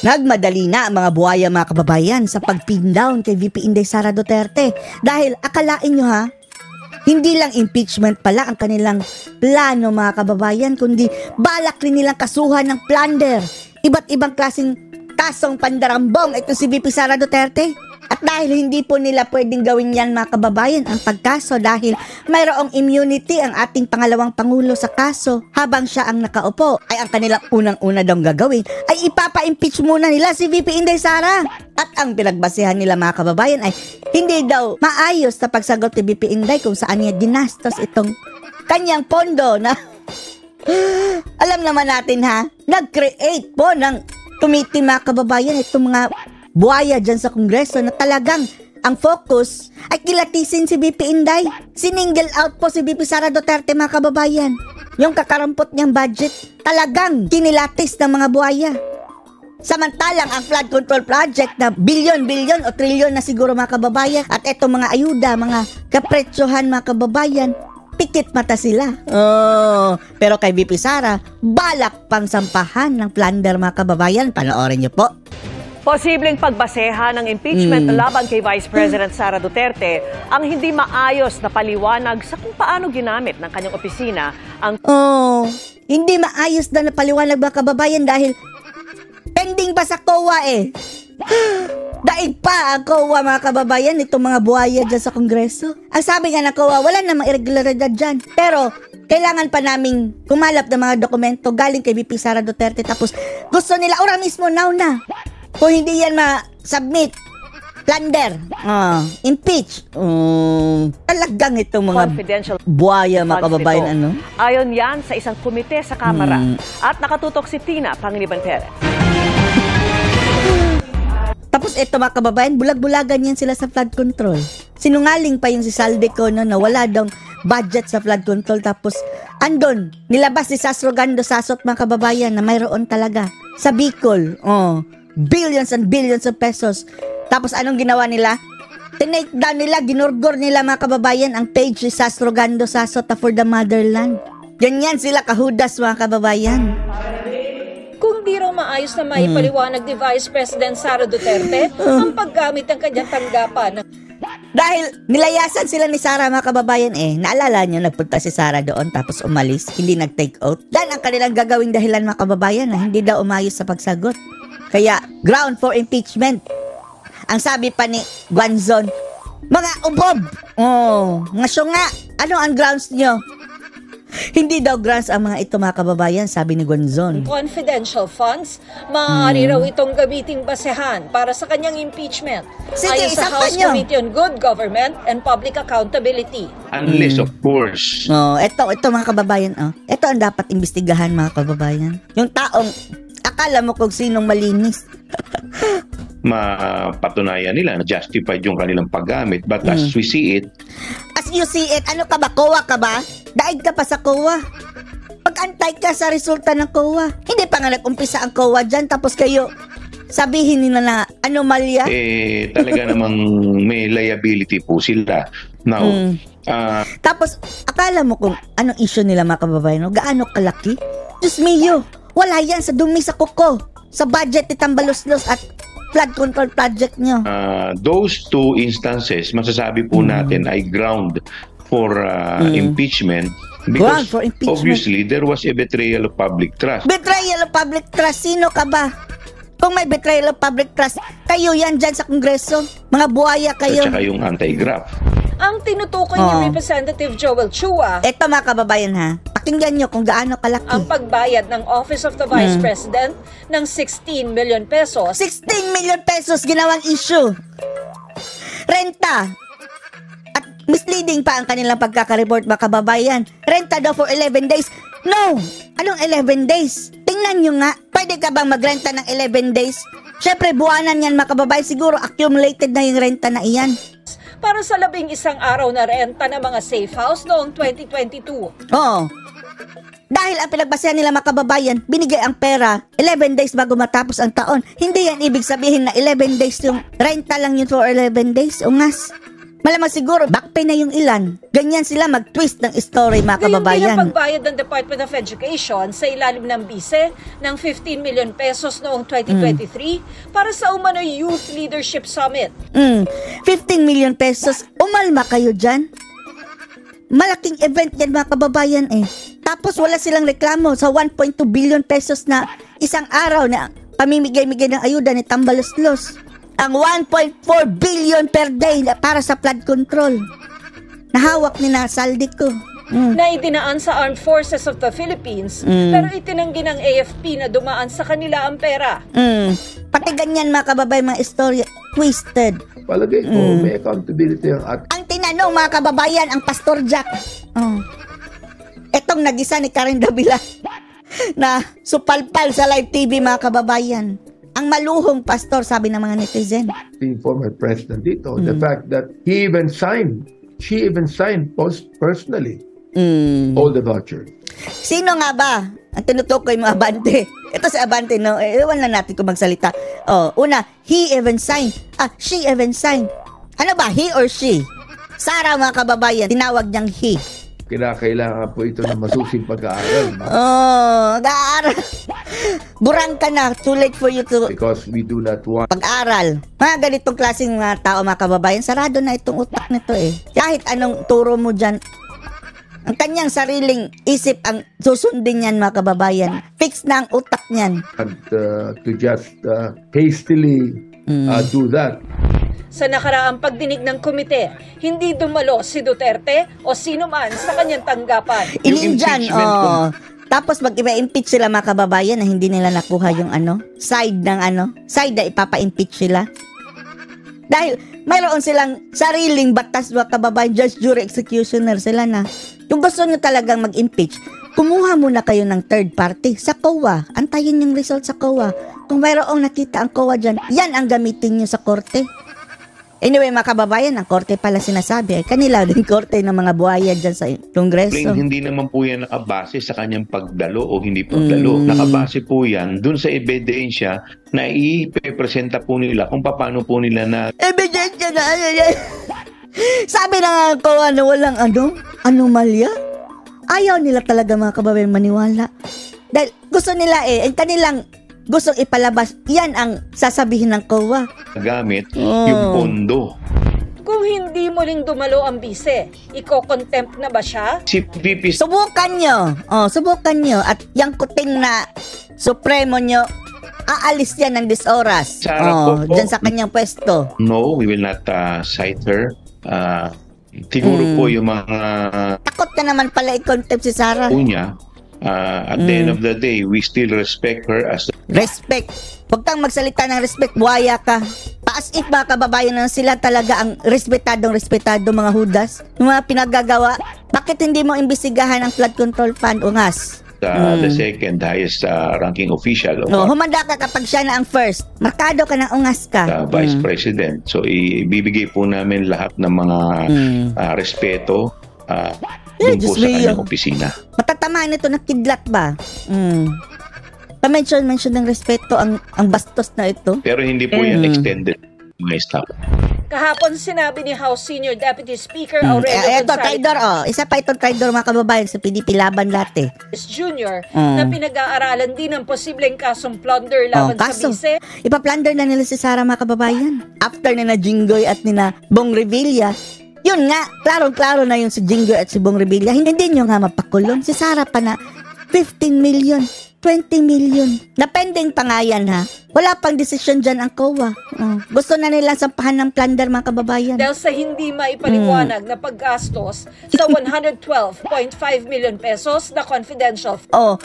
Nagmadali na ang mga buhaya mga kababayan sa pag-pin down kay VP Inday Sara Duterte dahil akalain nyo ha, hindi lang impeachment pala ang kanilang plano mga kababayan, kundi balak rin nilang kasuhan ng plunder. Iba't ibang klaseng kasong pandarambong ito si VP Sara Duterte. At dahil hindi po nila pwedeng gawin yan mga kababayan ang pagkaso dahil mayroong immunity ang ating pangalawang pangulo sa kaso habang siya ang nakaupo, ay ang kanilang unang-una daw gagawin ay ipapa-impeach muna nila si VP Inday Sara. At ang pinagbasehan nila mga kababayan ay hindi daw maayos na pagsagot ni VP Inday kung saan niya dinastos itong kanyang pondo na alam naman natin ha, nag-create po ng committee mga kababayan itong mga buhaya dyan sa Kongreso na talagang ang focus ay kilatisin si VP Inday. Sininggle out po si VP Sara Duterte mga kababayan. Yung kakarampot niyang budget talagang kinilatis ng mga buhaya. Samantalang ang flood control project na bilyon-bilyon o trilyon na siguro mga kababayan at etong mga ayuda, mga kapretsohan mga kababayan, pikit mata sila. Oh, pero kay VP Sara, balak pang sampahan ng plunder mga kababayan. Panoorin niyo po. Posibleng pagbasehan ng impeachment laban kay Vice President Sara Duterte ang hindi maayos na paliwanag sa kung paano ginamit ng kanyang opisina ang... Hindi maayos na paliwanag mga kababayan dahil pending pa sa COA eh. Daig pa ang COA mga kababayan, itong mga buhaya dyan sa Kongreso. Ang sabi nga ng COA, wala namang irregularidad dyan. Pero kailangan pa naming kumalap ng mga dokumento galing kay VP Sara Duterte tapos gusto nila ora mismo now na. Kung hindi yan ma-submit, plunder, impeach, talagang itong mga buhaya mga kababayan, ano? Ayon yan sa isang komite sa Kamara. At nakatutok si Tina Pangiliban Perez. Tapos ito mga kababayan, bulag-bulagan yan sila sa flood control. Sinungaling pa yung si Saldico no, na wala daw budget sa flood control. Tapos andon, nilabas si Sas Rogando Sasot mga kababayan na mayroon talaga sa Bicol. Billions and billions of pesos. Tapos anong ginawa nila? Tinake down nila, ginurgor nila mga kababayan ang page ni Sas Rogando Sasot for the Motherland. Ganyan sila kahudas mga kababayan. Kung di raw maayos na maipaliwanag ni Vice President Sara Duterte ang paggamit ng kanyang tanggapan. Dahil nilayasan sila ni Sara mga kababayan naalala nyo, nagpunta si Sara doon tapos umalis, hindi nag-take out. Dan ang kanilang gagawing dahilan mga kababayan na hindi daw umayos sa pagsagot. Kaya, ground for impeachment. Ang sabi pa ni Guanzon, mga ubob, mga syunga, ano ang grounds nyo? Hindi daw grounds ang mga ito mga kababayan, sabi ni Guanzon. Confidential funds, maaari raw itong gamiting basehan para sa kanyang impeachment. Sige, ayon sa House Committee on Good Government and Public Accountability. Unless, of course. Ito mga kababayan, ito ang dapat imbestigahan mga kababayan. Yung taong akala mo kung sinong malinis. Mapatunayan nila na justified yung kanilang paggamit. But as we see it... As you see it, ano ka ba? COA ka ba? Daig ka pa sa COA. Pag-antay ka sa resulta ng COA. Hindi pa nga nag-umpisa ang COA dyan, tapos kayo sabihin nila na anomalya. Talaga namang may liability po sila. Now, tapos, akala mo kung anong issue nila mga kababayan, gaano kalaki? Diyos mio, wala yan sa dumi sa kuko, sa budget ni Tambaloslos at flood control project nyo. Those two instances, masasabi po natin ay ground for impeachment because obviously there was a betrayal of public trust. Betrayal of public trust? Sino ka ba? Kung may betrayal of public trust, kayo yan dyan sa Kongreso. Mga buhaya kayo. At saka yung anti-graft. Ang tinutukoy ni Representative Joel Chua, ito mga kababayan ha, pakinggan nyo kung gaano kalaki ang pagbayad ng Office of the Vice President ng 16 million pesos. 16 million pesos ginawang issue. Renta. At misleading pa ang kanilang pagkaka-report mga kababayan. Renta daw for 11 days. No! Anong 11 days? Tingnan nyo nga, pwede ka bang magrenta ng 11 days? Syempre buwanan yan mga kababayan, siguro accumulated na yung renta na iyan. Para sa 11 araw na renta ng mga safe house noong 2022. Dahil ang pinagbasehan nila mga kababayan, binigay ang pera 11 days bago matapos ang taon. Hindi yan ibig sabihin na 11 days yung renta lang yun for 11 days. Ungas. Malamang siguro, backpay na yung ilan. Ganyan sila mag-twist ng story, mga Gayun din kababayan. ang pagbayad ng Department of Education sa ilalim ng BISE ng 15 million pesos noong 2023 para sa umano Youth Leadership Summit. 15 million pesos. Umalma kayo dyan. Malaking event yan, mga kababayan eh. Tapos wala silang reklamo sa 1.2 billion pesos na isang araw na pamimigay-migay ng ayuda ni Tambaloslos. Ang 1.4 billion per day para sa flood control. Nahawak ni Nasaldi ko. Na idinaan sa Armed Forces of the Philippines pero itinanggi ng AFP na dumaan sa kanila ang pera. Pati ganyan, mga kababayan, mga istorya twisted. Palagay ko, may accountability ang Ang tinanong, mga kababayan, ang Pastor Jack. Etong nagisa ni Karen Davila na supalpal sa live TV, mga kababayan. Ang maluhong pastor, sabi ng mga netizen. the former president dito. The fact that she even signed personally all the vouchers. Sino nga ba ang tinutukoy mo, Abante? Ito si Abante, no? Ewan lang natin kung magsalita. Una, he even signed. She even signed. Ano ba, he or she? Sara, mga kababayan, tinawag niyang he. Kailangan po ito ng masusing pag-aaral. Mag-aaral. Burang ka na. Too late for you to Because we do not want pag-aral. Mga ganitong klaseng mga tao, mga kababayan, sarado na itong utak nito eh. Kahit anong turo mo dyan, ang kanyang sariling isip ang susundin yan, mga kababayan. Fix na ang utak niyan. to just hastily do that. Sa nakaraang pagdinig ng komite, hindi dumalo si Duterte o sino man sa kanyang tanggapan. Inindyan, Tapos mag-impeach sila, mga kababayan, na hindi nila nakuha yung side na ipapa-impeach sila. Dahil mayroon silang sariling batas, mga kababayan, judge, jury, executioner sila na. Kung gusto nyo talagang mag-impeach, kumuha muna kayo ng third party sa COA. Antayin yung result sa COA. Kung mayroong nakita ang COA dyan, yan ang gamitin nyo sa korte. Anyway, mga kababayan, ang korte pala sinasabi. Kanila din korte ng mga buhaya dyan sa Kongreso. Hindi naman po yan nakabase sa kanyang pagdalo o hindi pagdalo. Nakabase po yan dun sa ebidensya na ipepresenta po nila kung paano po nila na... Ebidensya na! Sabi na ko, walang anomalya. Ayaw nila talaga, mga kababayan, maniwala. Dahil gusto nila ang kanilang gustong ipalabas, yan ang sasabihin ng COA. Gamit yung pondo. Kung hindi muling dumalo ang bise, iko-contempt na ba siya? Si VP Subukan nyo. At yung kuting na supremo nyo, aalis yan ng 10 oras. Dyan sa kanyang pwesto. No, we will not cite her. Siguro po yung mga... Takot ka naman pala i-contempt si Sara. Niya. At the end of the day, we still respect her as respect. Huwag kang magsalita ng respect, buhaya ka. As if, mga kababayan, na sila talaga ang respetado mga hudas, yung mga pinagagawa. Bakit hindi mo imbestigahan ang flood control fund, ungas? the second highest ranking official of humanda ka kapag siya na ang first. Markado ka ng ungas ka. Vice President. So, ibibigay po namin lahat ng mga respeto doon po sa kanyang opisina. Matatamaan ito na kidlat ba? Pa-mention ng respeto ang bastos na ito. Pero hindi po yan extended my staff. Kahapon sinabi ni House Senior Deputy Speaker Aurelio Ito, traidor, isa pa itong traidor, mga kababayan, sa PDP laban dati. Jr. na pinag-aaralan din ang posibleng kasong plunder laban sa bise. Ipa-plunder na nila si Sara, mga kababayan. After na Jinggoy at nina Bong Revilla, yun nga, klarong-klaro na yung si Jinggoy at si Bong Revilla. Hindi nyo nga mapakulong. Si Sara pa na 15 million. 20 million. Napending pa nga yan, ha? Wala pang desisyon dyan ang COA. Gusto na nila sampahan ng plunder, mga kababayan. Dahil sa hindi maipaliwanag na paggastos sa 112.5 million pesos na confidential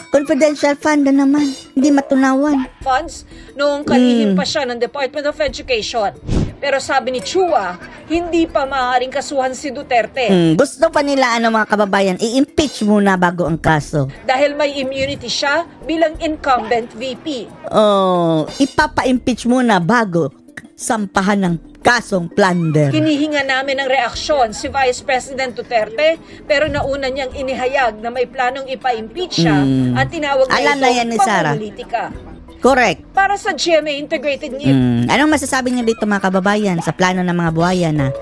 confidential fund na naman. Hindi matunawan. funds noong kalihim pa siya ng Department of Education. Pero sabi ni Chua, hindi pa maaaring kasuhan si Duterte. Gusto pa nila, mga kababayan, i-impeach muna bago ang kaso. Dahil may immunity siya bilang incumbent VP. Ipapa-impeach muna bago sampahan ng kasong plunder. Hinihinga namin ng reaksyon si Vice President Duterte pero nauna niyang inihayag na may planong ipa-impeach siya at tinawag na yan ni Sara. Pamumulitika. Correct. Para sa GMA Integrated News. Anong masasabi niyo dito, mga kababayan, sa plano ng mga buhaya na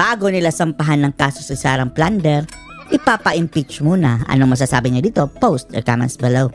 bago nila sampahan ng kaso sa Sarang Plunder, ipapa-impeach muna. Anong masasabi niyo dito? Post or comments below.